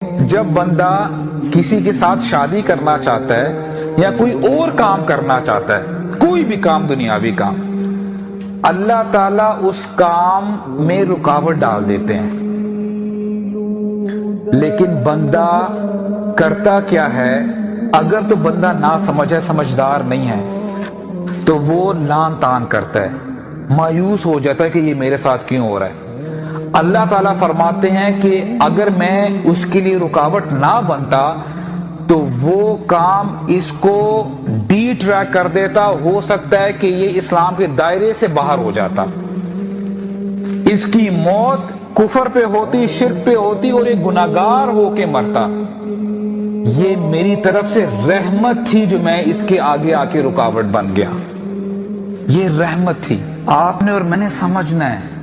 جب بندہ کسی کے ساتھ شادی کرنا چاہتا ہے یا کوئی اور کام کرنا چاہتا ہے، کوئی بھی کام، دنیاوی کام، اللہ تعالیٰ اس کام میں رکاوٹ ڈال دیتے ہیں، لیکن بندہ کرتا کیا ہے؟ اگر تو بندہ نہ سمجھ ہے، سمجھدار نہیں ہے، تو وہ لان تان کرتا ہے، مایوس ہو جاتا ہے کہ یہ میرے ساتھ کیوں ہو رہا ہے۔ اللہ تعالیٰ فرماتے ہیں کہ اگر میں اس کے لیے رکاوٹ نہ بنتا تو وہ کام اس کو ڈی ٹریک کر دیتا، ہو سکتا ہے کہ یہ اسلام کے دائرے سے باہر ہو جاتا، اس کی موت کفر پہ ہوتی، شرک پہ ہوتی، اور ایک گناہگار ہو کے مرتا۔ یہ میری طرف سے رحمت تھی جو میں اس کے آگے آ کے رکاوٹ بن گیا، یہ رحمت تھی۔ آپ نے اور میں نے سمجھنا ہے